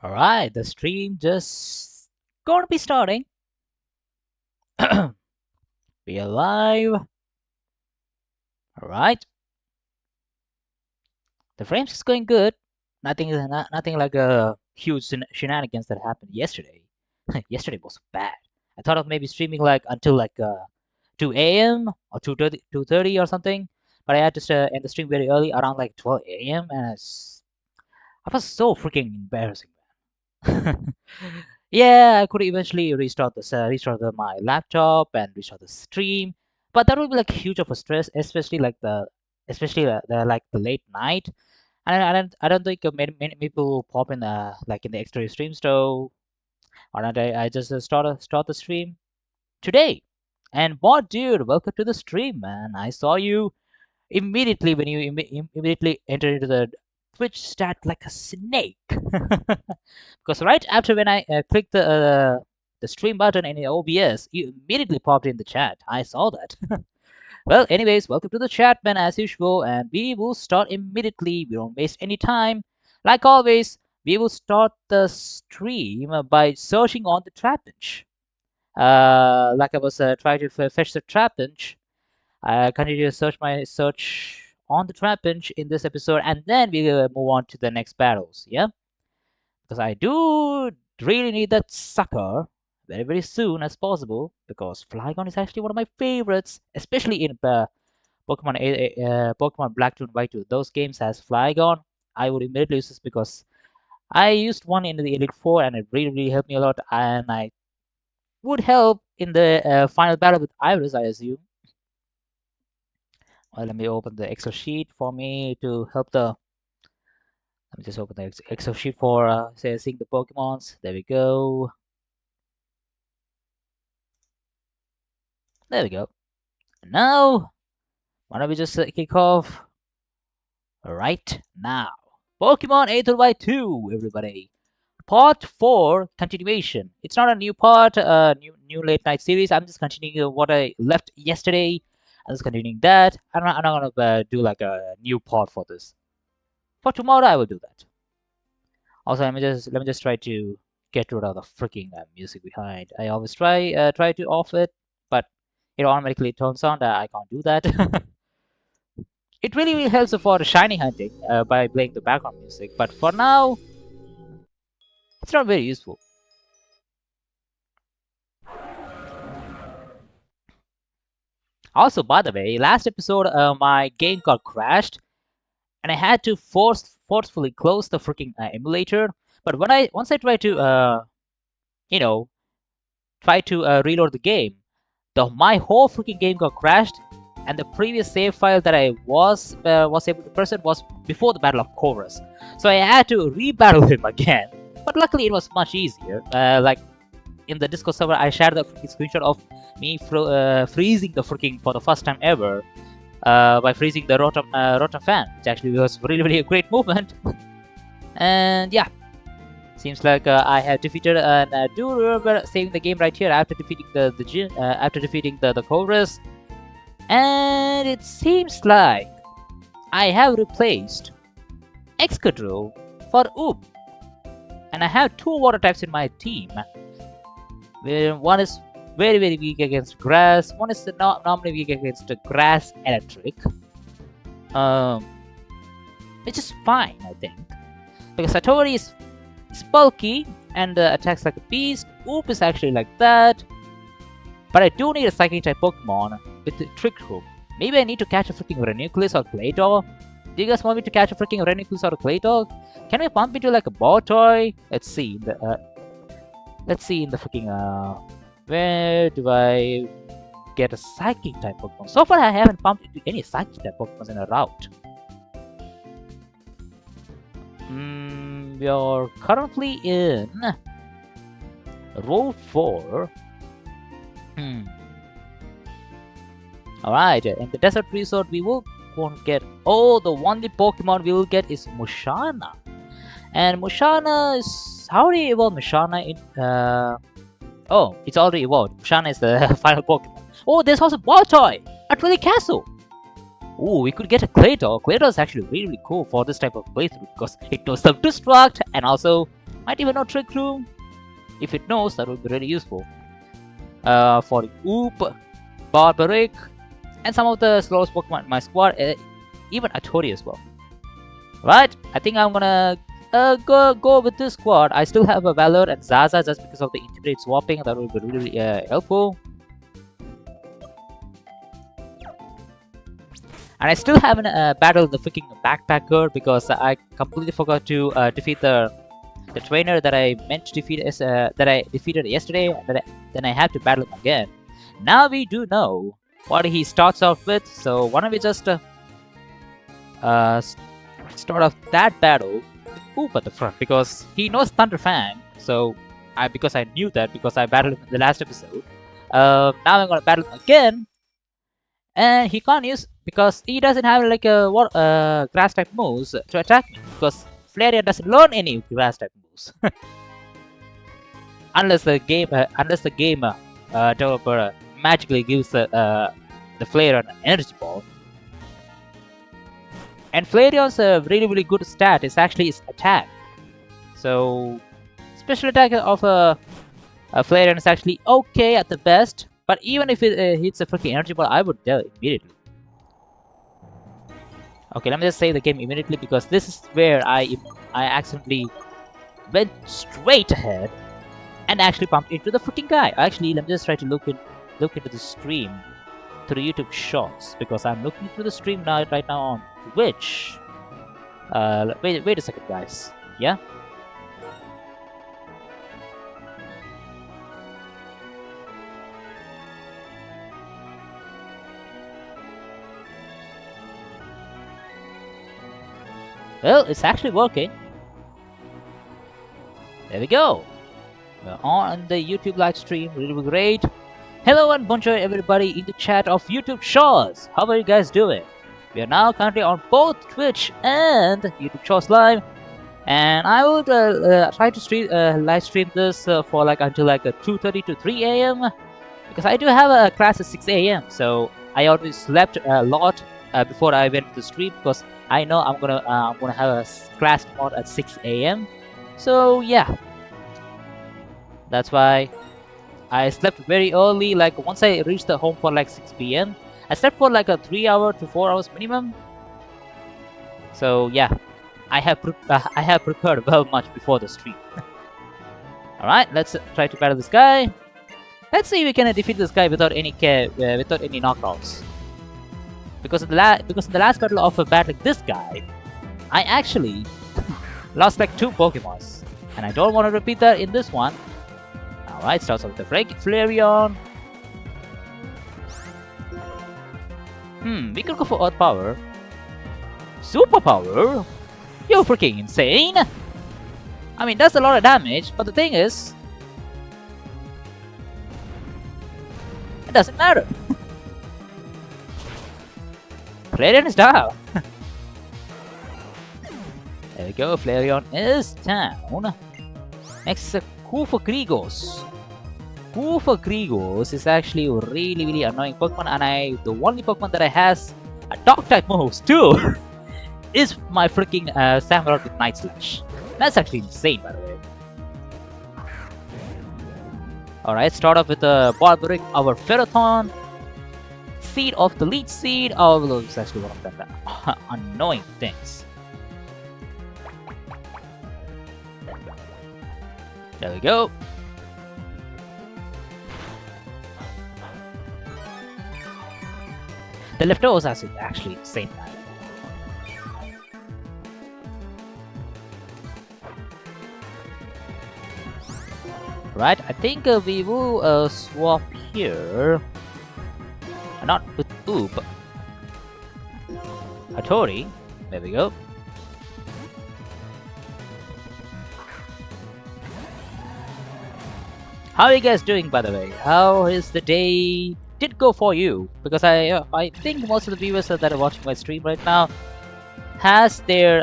Alright, the stream just gonna be starting. We are live. Alright. The frames is going good. Nothing like a huge shenanigans that happened yesterday. Yesterday was bad. I thought of maybe streaming like until like 2 a.m. or 2:30 or something. But I had to end the stream very early, around like 12 a.m. and I was so freaking embarrassing. Yeah, I could eventually restart my laptop and restart the stream, but that would be like huge of a stress, especially like the late night. And I don't think many people pop in like in the extra stream. So why don't I just start the stream today? And what, dude? Welcome to the stream, man. I saw you immediately when you immediately entered into the Twitch chat like a snake. Because right after when I clicked the stream button in the OBS, you immediately popped in the chat. I saw that. Well, anyways, welcome to the chat, man, as usual, and we will start immediately. We don't waste any time. Like always, we will start the stream by searching on the trap bench. Like I was trying to fetch the trap bench. I continue to search on the trap bench in this episode, and then we will move on to the next battles. Yeah, because I do really need that sucker very soon as possible, because Flygon is actually one of my favorites, especially in Pokemon Black 2 and White 2. Those games has Flygon. I would immediately use this because I used one in the Elite Four, and it really helped me a lot, and I would help in the final battle with Iris, I assume. Well, let me open the Excel sheet for me to help the. Let me just open the Excel sheet for seeing the Pokemons. There we go. There we go. Now, why don't we just kick off right now? Pokemon Aether by 2, everybody. Part 4 continuation. It's not a new part, new late night series. I'm just continuing what I left yesterday. I'm just continuing that. I'm not gonna do like a new part for this. For tomorrow, I will do that. Also, let me just try to get rid of the freaking music behind. I always try to off it, but it automatically turns on. I can't do that. It really helps for shiny hunting by playing the background music, but for now, it's not very useful. Also, by the way, last episode my game got crashed, and I had to forcefully close the freaking emulator. But once I tried to you know reload the game, my whole freaking game got crashed, and the previous save file that I was able to present was before the Battle of Chorus. So I had to re-battle him again. But luckily it was much easier. Like in the Discord server, I shared the freaking screenshot of me freezing the freaking for the first time ever by freezing the Rotom fan, which actually was really a great movement. And yeah. Seems like I have defeated, and I do remember saving the game right here after defeating the chorus. And it seems like I have replaced Excadrill for Oop. And I have 2 water types in my team. One is very weak against grass. One is normally weak against grass electric. Which is fine, I think. Because Satori is bulky and attacks like a beast. Oop is actually like that. But I do need a psychic type Pokemon with the Trick Room. Maybe I need to catch a freaking Ranunculus or Claydol. Do you guys want me to catch a freaking Ranunculus or a Claydol? Can we pump into like a Baltoy? Let's see in the freaking where do I get a psychic type Pokemon? So far I haven't pumped into any psychic type Pokemon in a route. We are currently in row 4. Alright, in the desert resort we will get. Oh, the only Pokemon we will get is Mushana. And Mushana is. How do you evolve Mushana in. Oh, it's already evolved. Mushana is the final Pokemon. Oh, there's also Baltoy at Really Castle. Ooh, we could get a Claydol. Claydol is actually really cool for this type of playthrough because it knows self-destruct and also Might even know Trick Room. If it knows, that would be really useful. For Oop, Barbaric, and some of the slowest Pokemon in my squad, even Atori as well. Right, I think I'm gonna go with this squad. I still have a Valor and Zaza just because of the integrate swapping. That will be really helpful. And I still haven't battled the freaking Backpacker because I completely forgot to defeat the trainer that I meant to defeat that I defeated yesterday. Then I have to battle him again. Now we do know what he starts off with, so why don't we just start off that battle with Oop at the front, because he knows Thunderfang. So because I knew that because I battled him in the last episode. Now I'm gonna battle him again, and he can't use because he doesn't have like a grass type moves to attack me, because Flareon doesn't learn any grass type moves. unless the game developer magically gives the Flareon an energy ball. And Flareon's really good stat is actually his attack. So special attack of a Flareon is actually okay at the best, but even if it hits a freaking energy ball, I would die immediately. Okay, let me just save the game immediately because this is where I accidentally went straight ahead and actually bumped into the freaking guy. Actually, let me just try to look into the stream through YouTube Shorts, because I'm looking through the stream right now on Twitch. Wait a second, guys. Yeah. Well, it's actually working. There we go. We're on the YouTube live stream. Really great. Hello and bonjour everybody in the chat of YouTube Shorts. How are you guys doing? We are now currently on both Twitch and YouTube Shorts Live. And I would try to live stream this for like until like 2:30 to 3 a.m. because I do have a class at 6 a.m. So I already slept a lot before I went to stream, because I know I'm gonna have a class mod at 6 a.m. So yeah, that's why I slept very early. Like once I reached the home for like 6 p.m. I slept for like a 3 hour to 4 hours minimum. So yeah, I have prepared well much before the stream. All right, let's try to battle this guy. Let's see if we can defeat this guy without any knockouts. Because in the last battle of battling this guy, I actually lost like 2 Pokemons, and I don't want to repeat that in this one. Alright, starts off with the Flareon. We could go for Earth Power. Super Power? You're freaking insane! I mean, that's a lot of damage, but the thing is, it doesn't matter. Flareon is down. There we go, Flareon is down. Next is Grigos. Grigos is actually a really annoying Pokemon, and the only Pokemon that I has a dog type moves too is my freaking Samurott with Night Slash. That's actually insane, by the way. Alright, start off with the Barbaric, our Ferrothorn. Seed of the Leech Seed. Oh, that's actually one of the annoying things. There we go. The leftovers are actually insane, man. Right, I think we will swap here. Not with Oop. Atori. There we go. How are you guys doing, by the way? How is the day did go for you? Because I think most of the viewers that are watching my stream right now has their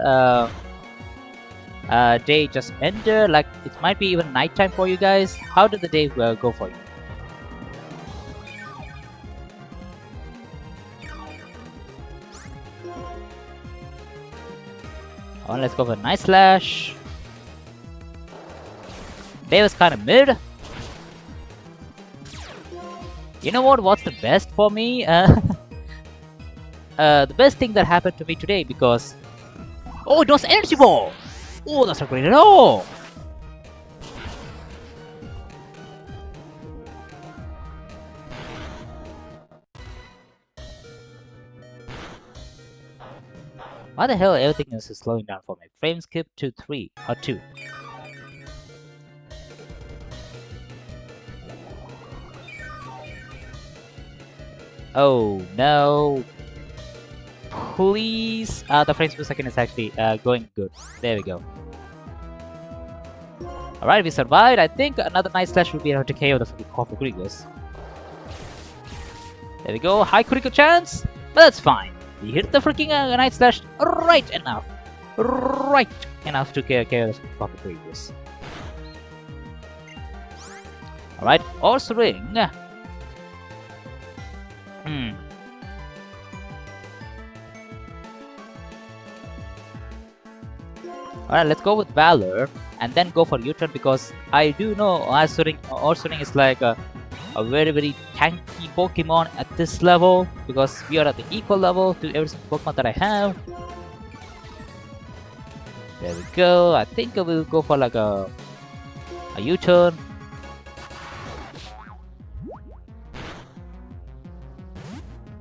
day just ended. Like it might be even nighttime for you guys. How did the day go for you? Oh, let's go for Night Slash. Today was kind of mid. You know what? What's the best for me? The best thing that happened to me today because... Oh, it was energy ball! Oh, that's not great at all! Why the hell everything is slowing down for me? Frame skip to 3 or 2. Oh no! Please! The frames per second is actually going good. There we go. Alright, we survived. I think another nice slash will be able to KO the freaking Copper Grievous. There we go. High critical chance, but that's fine. We hit the freaking Night Slash right enough. Right enough to KO the Copper Grievous. Alright, Horse Ring. Alright, let's go with Valor and then go for U-turn because I do know Horse Ring is like a very tanky Pokemon at this level because we are at the equal level to every single Pokemon that I have. There we go. I think I will go for like a U-turn.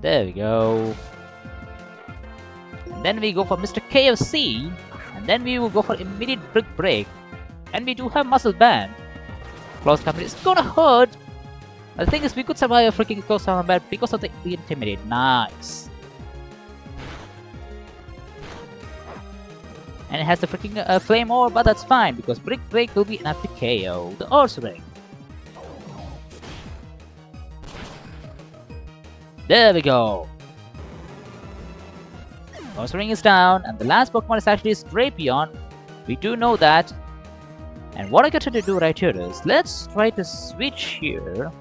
There we go. And then we go for Mr. KFC. And then we will go for immediate Brick Break. And we do have Muscle Band. Close combat is gonna hurt. The thing is, we could survive a freaking close combat because of the Intimidate. Nice. And it has the freaking Flame Ore, but that's fine because Brick Break will be enough to KO the Horse Ring. There we go. Horse Ring is down, and the last Pokemon is actually Drapion. We do know that. And what I got to do right here is, let's try to switch here.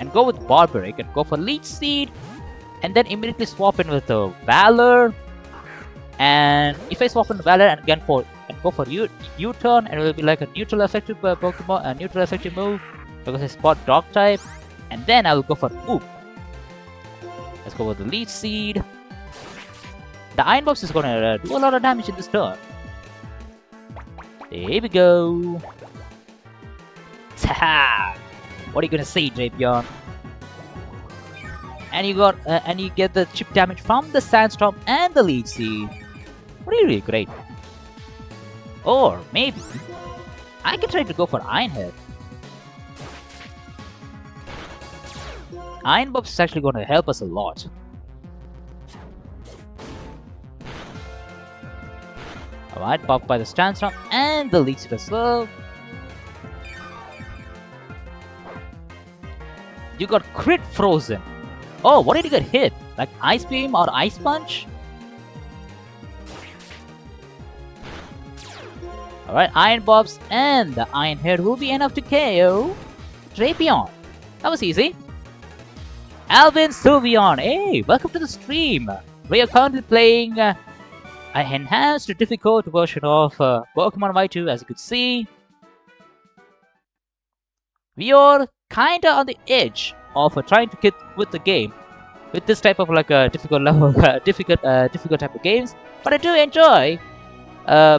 And go with Barbaric and go for Leech Seed. And then immediately swap in with the Valor. And if I swap in Valor and again go for U-turn, and it will be like a neutral effective Pokemon, a neutral effective move. Because I spot Dog type. And then I will go for Oop. Let's go with the Leech Seed. The Iron Box is gonna do a lot of damage in this turn. There we go. Taha! What are you gonna say, Drapion? And you get the chip damage from the Sandstorm and the Leech Seed. Really great. Or maybe I can try to go for Iron Head. Iron Buff is actually going to help us a lot. Alright, buffed by the Sandstorm and the Leech Seed as well. You got Crit Frozen. Oh, what did you get hit? Like Ice Beam or Ice Punch? Alright, Iron Bobs and the Iron Head will be enough to KO Drapion. That was easy. Alvin Sylveon, hey, welcome to the stream. We are currently playing an enhanced difficult version of Pokémon Y2, as you could see. We are kinda on the edge of trying to get with the game with this type of like a difficult level, difficult type of games. But I do enjoy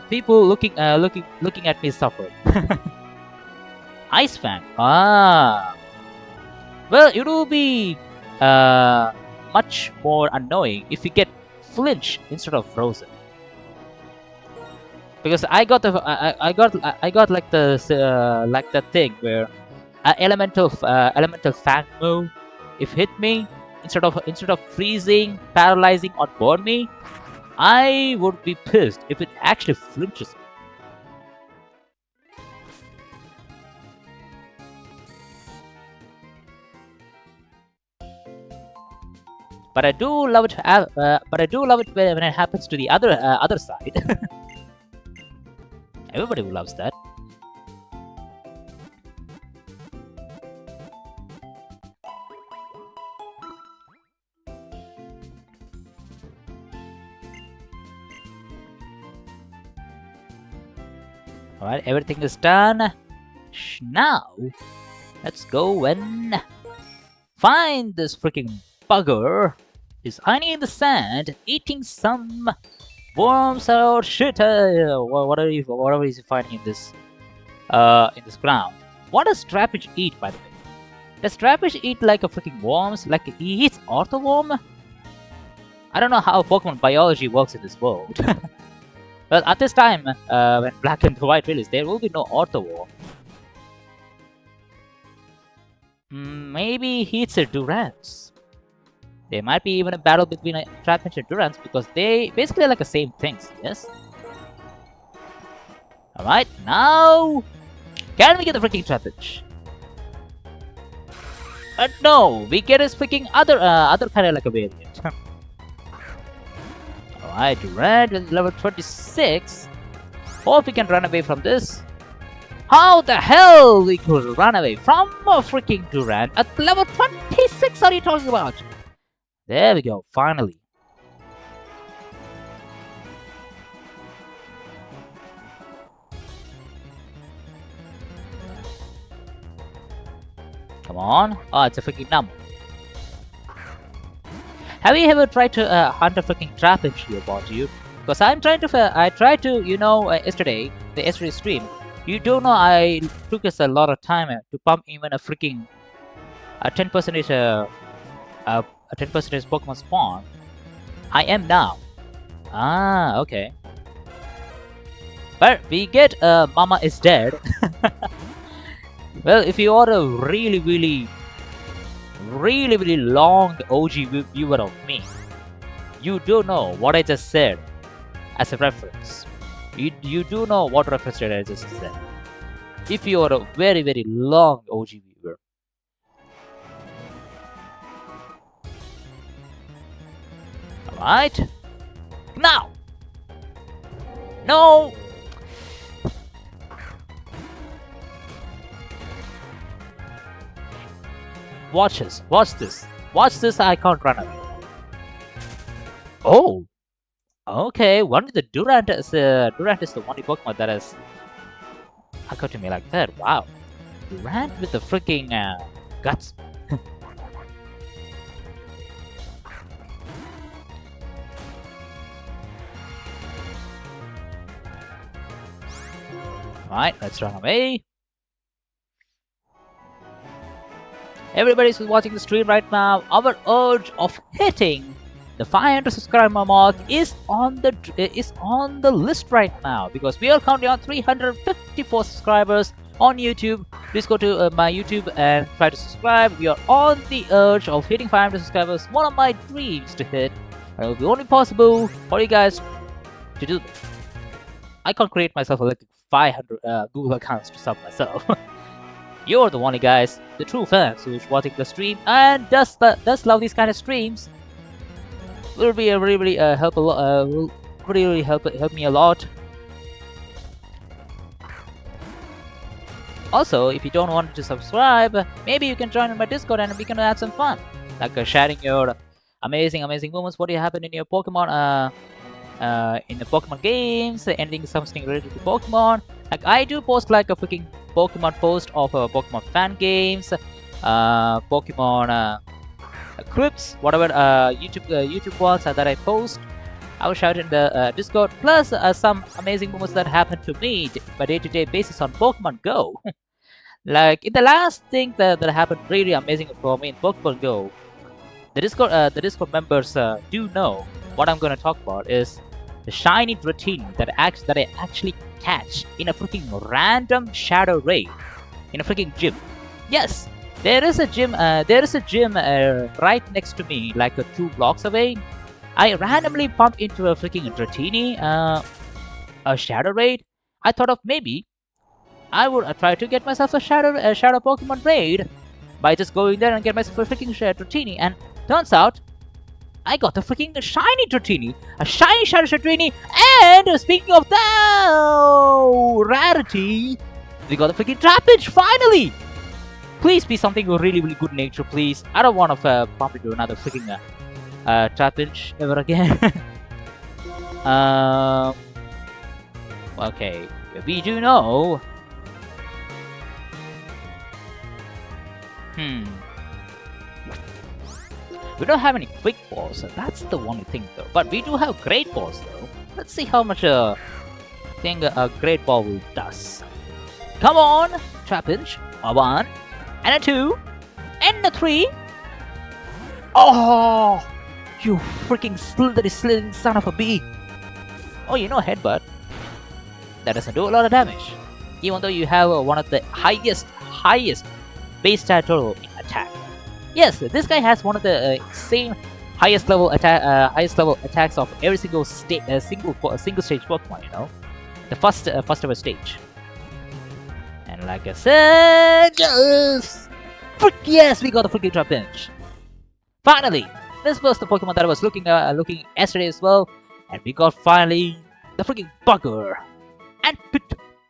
people looking at me suffer. Ice Fang, well, it will be much more annoying if you get flinch instead of frozen. Because I got like the thing where elemental fang move, if hit me instead of freezing, paralyzing, or burn me, I would be pissed if it actually flinches me. But I do love it. When it happens to the other side. Everybody loves that. Alright, everything is done. Now, let's go and find this freaking bugger. He's hiding in the sand, eating some worms or shit. Whatever he's finding in this ground. What does Trapinch eat, by the way? Does Trapinch eat like a freaking worms? Like he eats orthoworm? I don't know how Pokemon biology works in this world. Well, at this time, when Black and White release, there will be no orthoworm. Maybe he eats a Durance. There might be even a battle between a Trapinch and Durance because they basically are like the same things, yes? Alright, now... Can we get the freaking Trapinch? No, we get his freaking other kind of like a variant. Alright, Durant is level 26. Hope we can run away from this. How the hell we could run away from a freaking Durant at level 26 are you talking about? There we go, finally. Come on. Oh, it's a freaking number. Have you ever tried to hunt a freaking Trapinch here, about you? Because I tried to, you know, yesterday stream. You don't know, I took us a lot of time to pump even a freaking 10% a 10% Pokemon spawn. I am now. Ah, okay. But we get Mama is dead. Well, if you are a really long OG viewer of me, you do know what I just said as a reference. You do know what reference I just said. If you are a very long OG viewer. Alright. Now! No! Watch this. Watch this. Watch this. I can't run away. Oh! Okay, only the Durant is the only Pokemon that has occurred to me like that. Wow. Durant with the freaking guts. Alright, let's run away. Everybody who's watching the stream right now, our urge of hitting the 500 subscriber mark is on the list right now because we are counting on 354 subscribers on YouTube. Please go to my YouTube and try to subscribe. We are on the urge of hitting 500 subscribers. One of my dreams to hit, and it will be only possible for you guys to do this. I can't create myself like 500 Google accounts to sub myself. You're the only guys, the true fans who's watching the stream and does love these kind of streams. Will be really help a lot. Will really help me a lot. Also, if you don't want to subscribe, maybe you can join in my Discord and we can have some fun, like sharing your amazing moments. What happened in your Pokemon, in the Pokemon games, anything something related to Pokemon. Like I do post like a freaking Pokemon post of Pokemon fan games, Pokemon clips, whatever YouTube ones that I post. I will shout in the Discord. Plus some amazing moments that happen to me by day-to-day basis on Pokemon Go. Like in the last thing that happened really amazing for me in Pokemon Go, the Discord members do know what I'm gonna talk about is the shiny Dratini that I actually catch in a freaking random shadow raid in a freaking gym. Yes, there is a gym. Right next to me, like 2 blocks away. I randomly bumped into a freaking Dratini, a shadow raid. I thought of maybe I would try to get myself a shadow Pokemon raid by just going there and get myself a freaking Dratini, and turns out I got the freaking shiny Dratini, a shiny shadow Dratini, and speaking of that rarity, we got the freaking Trapinch finally. Please be something really good nature, please. I don't want to bump into another freaking Trapinch ever again. Okay. We do know. We don't have any quick balls, so that's the only thing though. But we do have great balls though. Let's see how much thing a great ball will does. Come on! Trapinch. A 1. And a 2. And a 3. Oh! You freaking slithery slithering son of a bee! Oh, you know headbutt. That doesn't do a lot of damage. Even though you have one of the highest base stat total in attack. Yes, this guy has one of the same highest level attacks of every single stage Pokemon. You know, the first ever stage. And like I said, yes, yes, we got the freaking Trapinch. Finally, this was the Pokemon that I was looking yesterday as well, and we got finally the freaking bugger and pit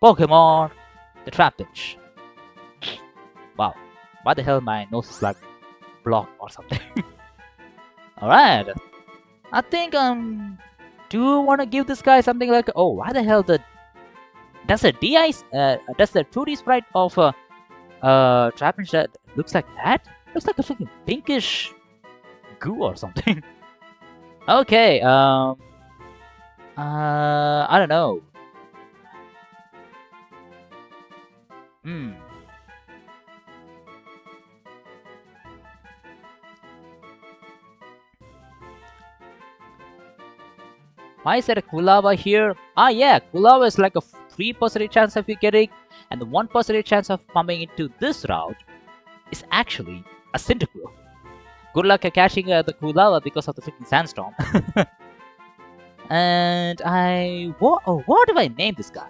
Pokemon, the Trapinch. Wow, why the hell my nose is like blocked or something? Alright, I think do you want to give this guy something like, oh, why the hell does the 2D sprite of Trapinch that looks like that? Looks like a freaking pinkish goo or something. Okay, I don't know. Why is there a Kulava here? Ah yeah, Kulava is like a 3% chance of you getting, and the 1% chance of pumping into this route is actually a Cyndaquil. Good luck at catching the Kulava because of the freaking sandstorm. And what do I name this guy?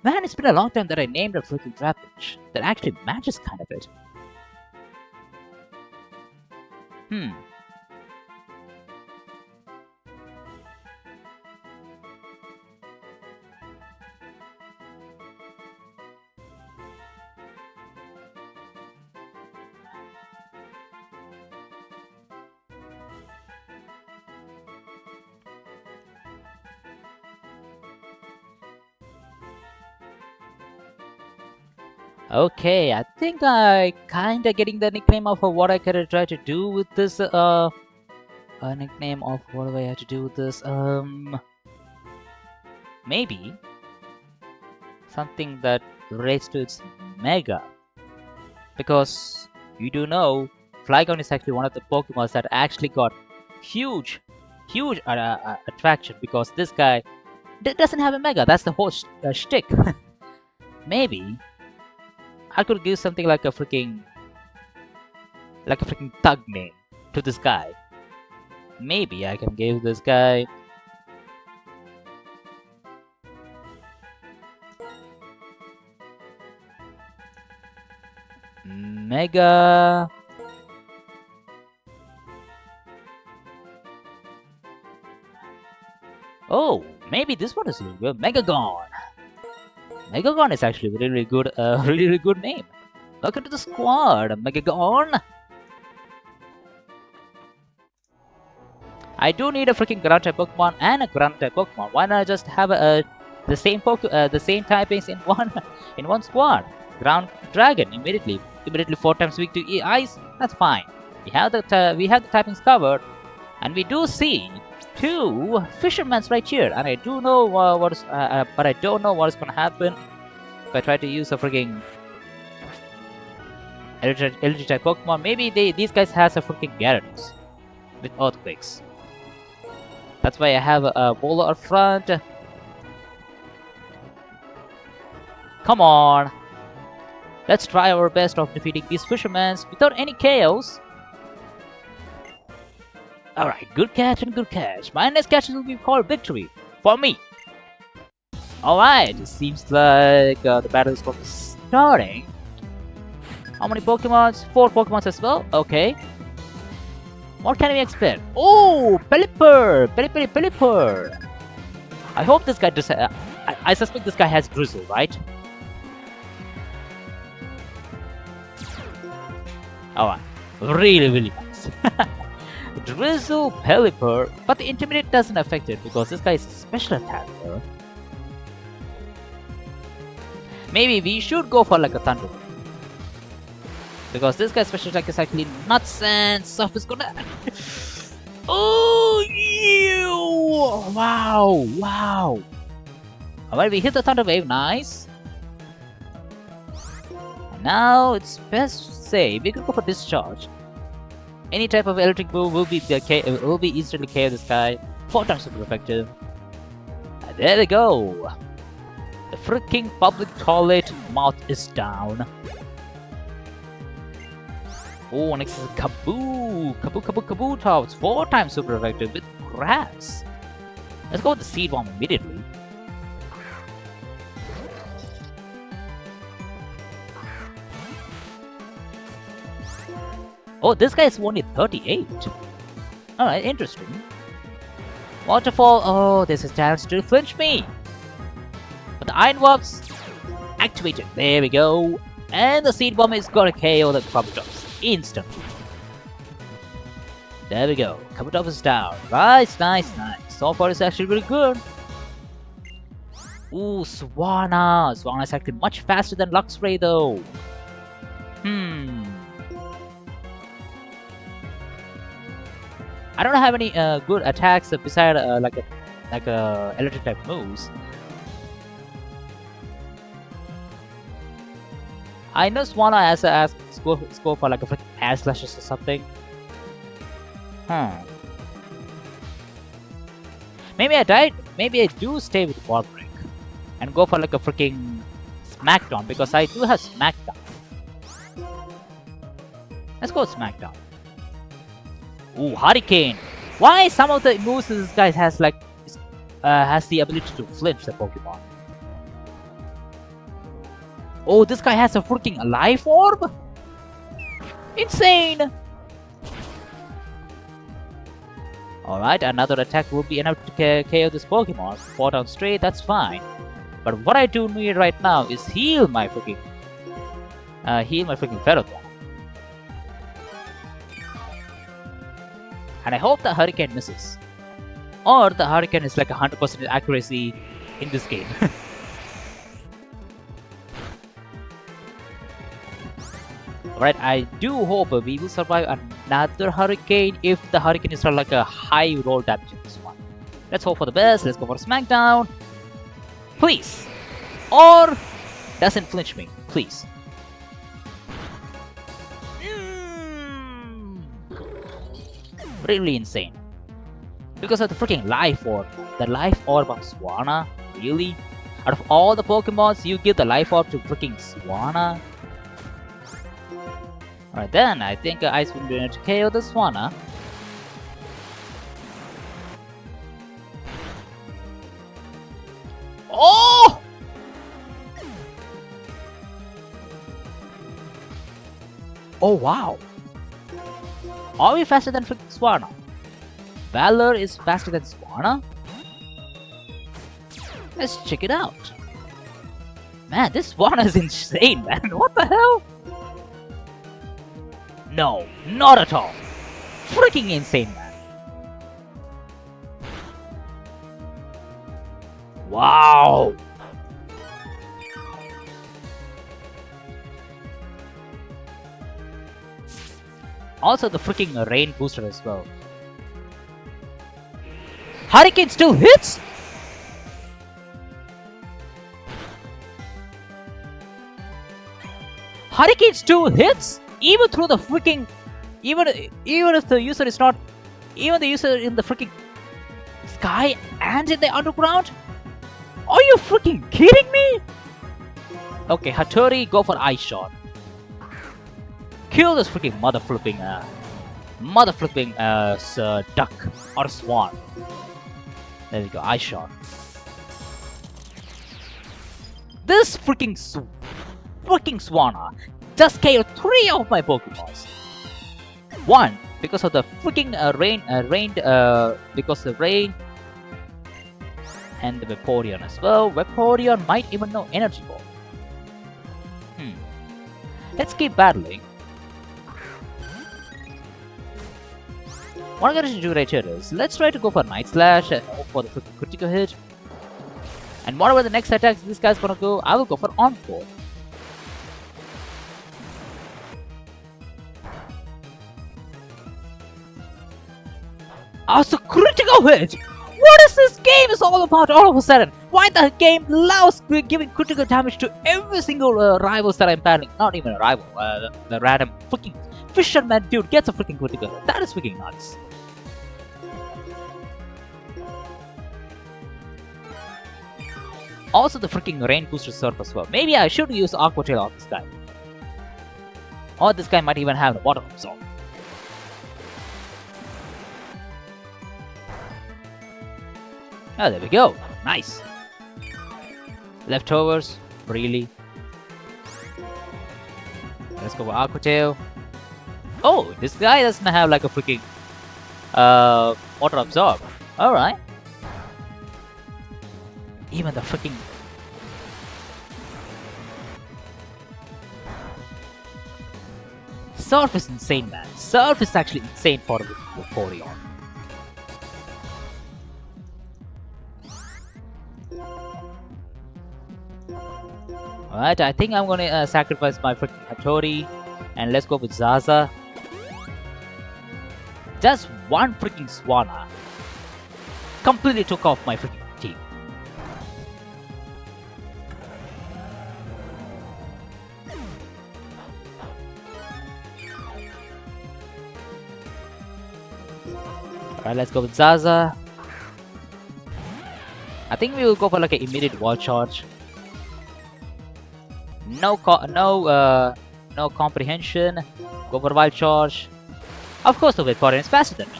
Man, it's been a long time that I named a freaking Trapinch that actually matches kind of it. Okay, I think I kinda getting the nickname of what I gotta try to do with this, nickname of what do I have to do with this, maybe something that relates to its Mega. Because you do know, Flygon is actually one of the Pokemon that actually got huge attraction because this guy doesn't have a Mega, that's the whole shtick. Maybe I could give something like a freaking thug name to this guy. Maybe I can give this guy Mega. Oh, maybe this one is really good. Megagon. Megagon is actually a really good, really good name. Welcome to the squad, Megagon. I do need a freaking ground type Pokemon and a ground type Pokemon. Why not just have the same typings in one squad? Ground Dragon immediately 4 times weak to ice. That's fine. We have the typings covered, and we do see 2 fishermen right here, and I do know but I don't know what is gonna happen if I try to use a freaking energy type Pokemon. Maybe these guys has a freaking Gyarados with earthquakes. That's why I have a bowler up front. Come on, let's try our best of defeating these fishermen without any chaos. Alright, good catch and good catch. My next catch will be called victory for me. Alright, it seems like the battle is starting. How many Pokemons? 4 Pokemons as well? Okay. What can we expect? Oh, Pelipper! Pelipper! I hope this guy does. I suspect this guy has Drizzle, right? Alright, really nice. Drizzle, Pelipper, but the Intimidate doesn't affect it because this guy is a special attacker. Maybe we should go for like a Thunder Wave. Because this guy's special attack is actually nuts and stuff is gonna... Oh, ew! Wow, wow. Alright, we hit the Thunder Wave, nice. And now it's best to say we could go for Discharge. Any type of electric move will be easily KO this guy. 4 times super effective. And there we go. The freaking public toilet mouth is down. Oh, next is Kaboo! Kaboo, Kaboo, Kaboo Tops. 4 times super effective with grass. Let's go with the Seed Bomb immediately. Oh, this guy is only 38. Alright, interesting. Waterfall. Oh, there's a chance to flinch me. But the Iron Warps activated. There we go. And the Seed Bomb is gonna KO the Kabutops instantly. There we go. Kabutops is down. Nice, nice, nice. So far it's actually really good. Ooh, Swanna. Swanna is actually much faster than Luxray though. I don't have any good attacks beside like electric type moves. I know Swanna has a score for like a freaking air slashes or something. Maybe I do stay with Wall Break and go for like a freaking Smackdown because I do have Smackdown. Let's go with Smackdown. Ooh, Hurricane. Why some of the moves this guy has like has the ability to flinch the Pokemon? Oh, this guy has a freaking Life Orb? Insane! Alright, another attack will be enough to KO this Pokemon. 4 down straight, that's fine. But what I do need right now is heal my freaking Ferrothorn. And I hope the Hurricane misses. Or the Hurricane is like 100% accuracy in this game. Alright, I do hope we will survive another Hurricane if the Hurricane is not like a high roll damage in this one. Let's hope for the best. Let's go for Smackdown. Please. Or doesn't flinch me. Please. Really insane. Because of the freaking Life Orb. The Life Orb of Swanna? Really? Out of all the Pokemons, you give the Life Orb to freaking Swanna? Alright then, I think Ice will be able to KO the Swanna. Oh! Oh wow! Are we faster than freaking Swanna? Valor is faster than Swanna? Let's check it out. Man, this Swanna is insane, man. What the hell? No, not at all. Freaking insane, man. Wow. Also the freaking rain booster as well. Hurricane still hits? Hurricane still hits? Even through the freaking... Even if the user is not... Even the user in the freaking sky and in the underground? Are you freaking kidding me? Okay, Hattori, go for Ice Shot. Kill this freaking mother flipping duck or swan. There we go, Ice Shot. This freaking Swanna just KO'd 3 of my Pokemons. 1 because of the freaking because of the rain, and the Vaporeon as well. Vaporeon might even know Energy Ball. Let's keep battling. What I'm going to do right here is, let's try to go for Night Slash and hope for the critical hit. And whatever the next attacks this guy's gonna go, I will go for Encore. Also, critical hit! What is this game is all about all of a sudden? Why the game loves giving critical damage to every single rivals that I'm battling? Not even a rival, the random freaking fisherman dude gets a freaking critical hit. That is freaking nuts. Also the freaking rain booster surf as well. Maybe I should use Aqua Tail on this guy. Or this guy might even have a water absorb. Oh, there we go. Nice. Leftovers. Really? Let's go for Aqua Tail. Oh, this guy doesn't have like a freaking water absorb. Alright. Even the freaking... Surf is insane, man. Surf is actually insane for Vaporeon. Alright, I think I'm gonna sacrifice my freaking Hattori. And let's go with Zaza. Just one freaking Swanna completely took off my freaking team. Alright, let's go with Zaza. I think we will go for like an immediate wall charge. No comprehension. Go for wild charge. Of course the Vaporeon is faster than me.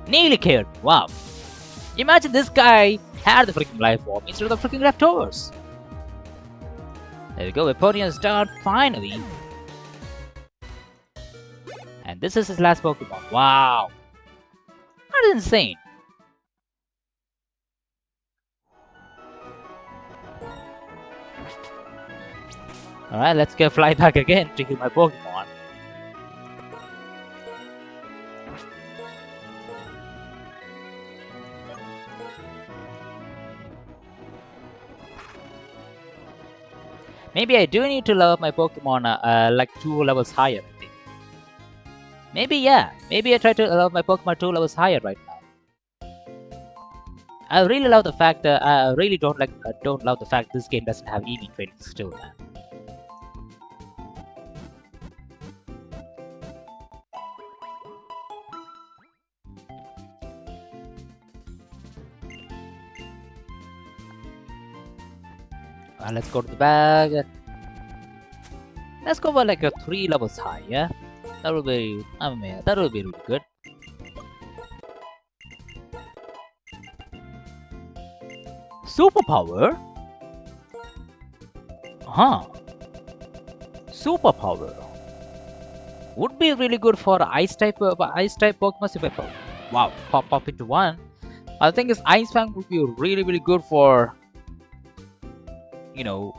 Nearly killed. Wow. Imagine this guy had the freaking life orb instead of the freaking leftovers. There we go, Vaporeon is done finally. And this is his last Pokemon. Wow. That is insane. Alright, let's go fly back again to heal my Pokemon. Maybe I do need to level my Pokemon like 2 levels higher, I think. Maybe, yeah. Maybe I try to level my Pokemon 2 levels higher right now. I really love the fact that I really don't love the fact this game doesn't have EV training still, man. Let's go to the bag. Let's go for like a 3 levels high, yeah? That will be, that will be really good. Superpower? Huh. Superpower. Would be really good for ice type Pokemon if I pop into one. I think this Ice Fang would be really good for, you know,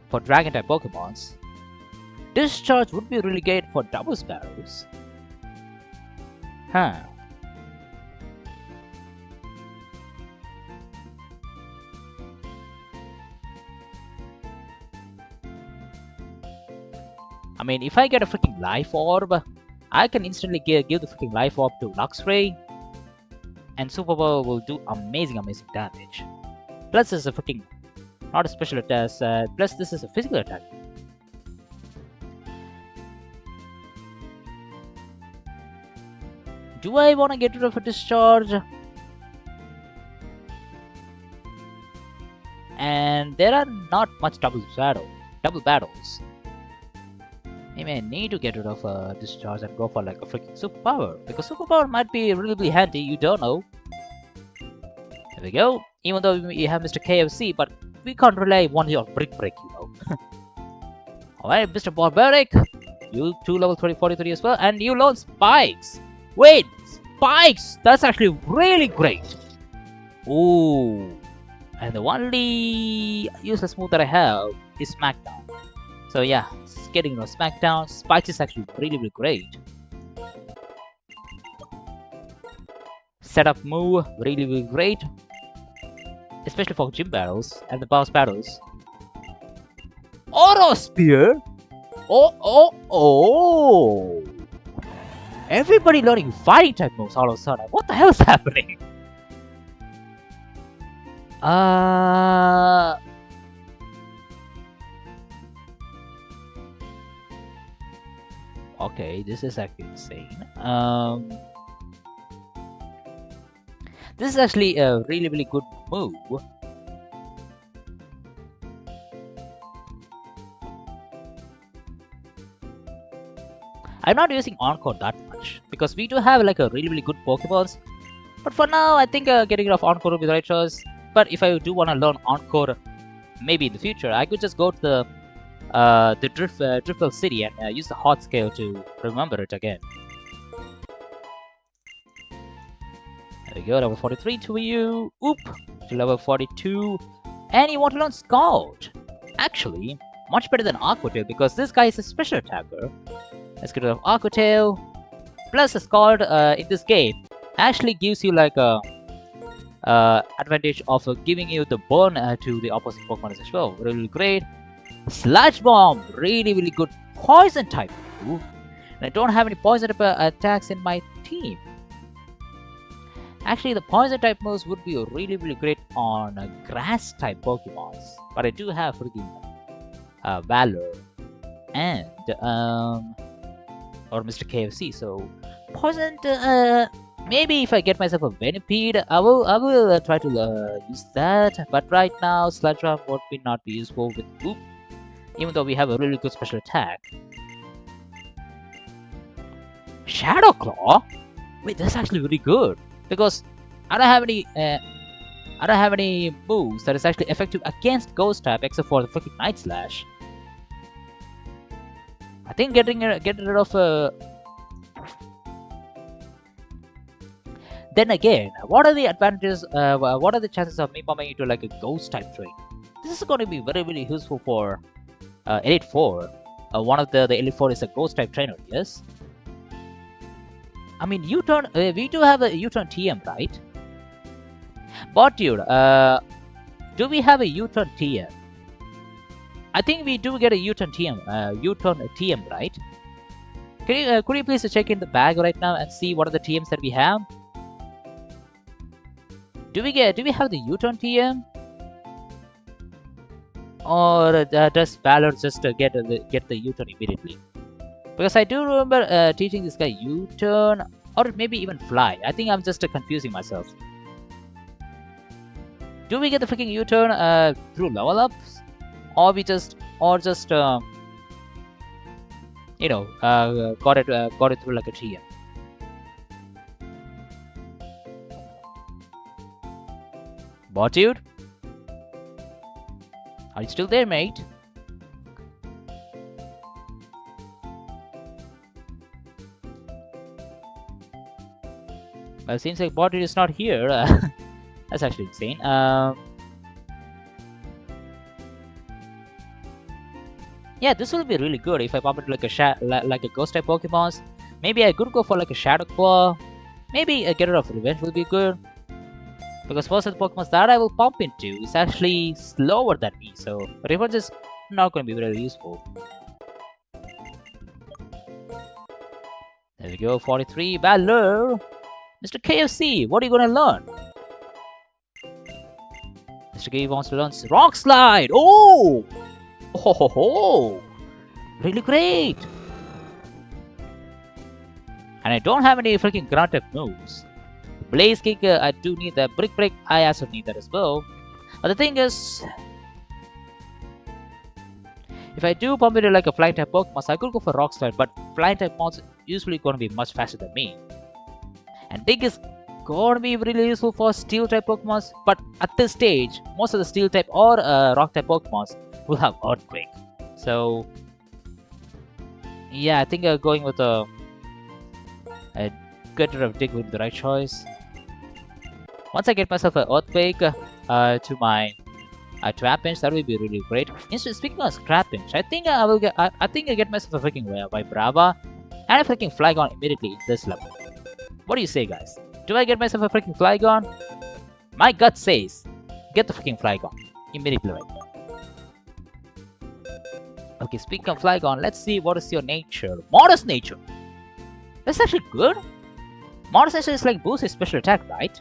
for dragon type Pokemons. Discharge would be really great for double sparrows. Huh. I mean, if I get a freaking life orb, I can instantly give the freaking life orb to Luxray, and Superpower will do amazing damage. Plus, this is a freaking not a special attack. Plus, this is a physical attack. Do I want to get rid of a discharge? And there are not much double battles. Maybe I need to get rid of a discharge and go for like a freaking superpower, because superpower might be really handy. You don't know. There we go. Even though we have Mr. KFC, but we can't rely only on Brick Break, you know. Alright, Mr. Barbaric, you 2 level 43 as well, and you learn Spikes. Wait, Spikes! That's actually really great. Ooh. And the only useless move that I have is Smackdown. So yeah, getting Smackdown, Spikes is actually really great. setup move, really great. Especially for gym battles and the boss battles. Auto Spear? Oh! Everybody learning fighting type moves all of a sudden. What the hell is happening? Okay, this is actually insane. This is actually a really good move. I'm not using Encore that much because we do have like a really good Pokeballs. But for now, I think getting rid of Encore will be the right choice. But if I do want to learn Encore, maybe in the future, I could just go to the Driftville City and use the hot scale to remember it again. There we go, level 43 to you. Oop, to level 42. And you want to learn Scald. Actually, much better than Aqua Tail because this guy is a special attacker. Let's get rid of Aqua Tail. Plus, a Scald in this game actually gives you like a advantage of giving you the burn to the opposite Pokemon as well. Really great. Sludge Bomb, really good poison type move. And I don't have any poison type attacks in my team. Actually, the poison type moves would be really great on grass type Pokemons. But I do have freaking Valor and or Mr. KFC. So poison. Maybe if I get myself a Venipede, I will try to use that. But right now, Sludge Bomb would not be useful with Oop. Even though we have a really good special attack. Shadow Claw? Wait, that's actually really good. Because I don't have any moves that is actually effective against Ghost type except for the freaking Night Slash. I think getting rid of then again, what are the advantages? What are the chances of me bumping into like a Ghost type train? This is going to be really useful for Elite 4. One of the Elite 4 is a Ghost type trainer, yes? I mean, U-turn, we do have a U-turn TM, right? But dude, do we have a U-turn TM? I think we do get a U-turn TM, U-turn TM, right? Could you please check in the bag right now and see what are the TMs that we have? Do we have the U-turn TM? Or does Valor just get the U-turn immediately? Because I do remember teaching this guy U-turn or maybe even fly. I think I'm just confusing myself. Do we get the freaking U-turn through level ups, or we just you know got it through like a TM? Bot dude, are you still there, mate? Well, it seems like Bot dude is not here. That's actually insane. Yeah, this will be really good if I pop it like a Ghost type Pokemon. Maybe I could go for like a Shadow Claw. Maybe a Get Rid of Revenge will be good. Because most of the Pokemon that I will pump into is actually slower than me, so Revenge is not going to be very useful. There we go, 43, Valor! Mr. KFC, what are you going to learn? Mr. K wants to learn Rock Slide! Oh! Ho ho ho! Really great! And I don't have any freaking ground type moves. Blaze Kick, I do need that. Brick Break, I also need that as well. But the thing is, if I do pump into like a Flying type Pokemon, I could go for Rock Slide, but Flying type mons usually going to be much faster than me. And Dig is going to be really useful for Steel type Pokemon, but at this stage, most of the Steel type or Rock type Pokemon will have Earthquake. So, yeah, I think going with a Get Rid of Dig would be the right choice. Once I get myself an Earthquake to my Trap Bench, that will be really great. Speaking of Trap Bench, I think I will get. I think I get myself a freaking Vibrava and a freaking Flygon immediately in this level. What do you say, guys? Do I get myself a freaking Flygon? My gut says, get the freaking Flygon. Immediately right. Okay, speaking of Flygon, let's see what is your nature. Modest nature. That's actually good. Modest nature is like boost his special attack, right?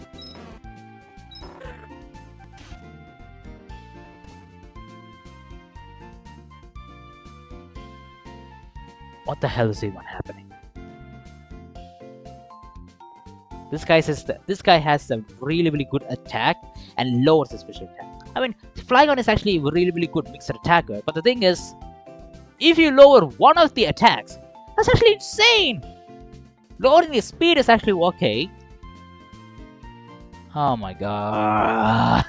What the hell is even happening? This guy has a really good attack and lowers the special attack. I mean, Flygon is actually a really good mixed attacker, but the thing is, if you lower one of the attacks, that's actually insane! Lowering the speed is actually okay. Oh my god.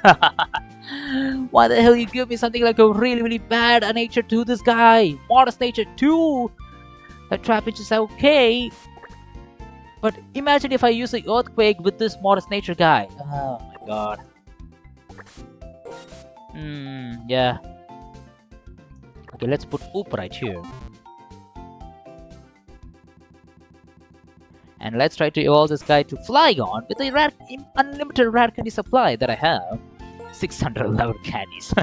Why the hell you give me something like a really bad nature to this guy? Modest nature 2! That trap is okay. But imagine if I use the earthquake with this modest nature guy. Oh my god. Yeah. Okay, let's put Oop right here. And let's try to evolve this guy to Flygon with the unlimited rare candy supply that I have. 611 candies.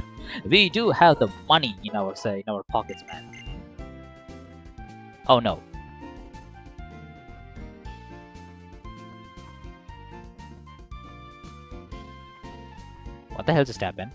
We do have the money in our pockets, man. Oh no. What the hell just happened?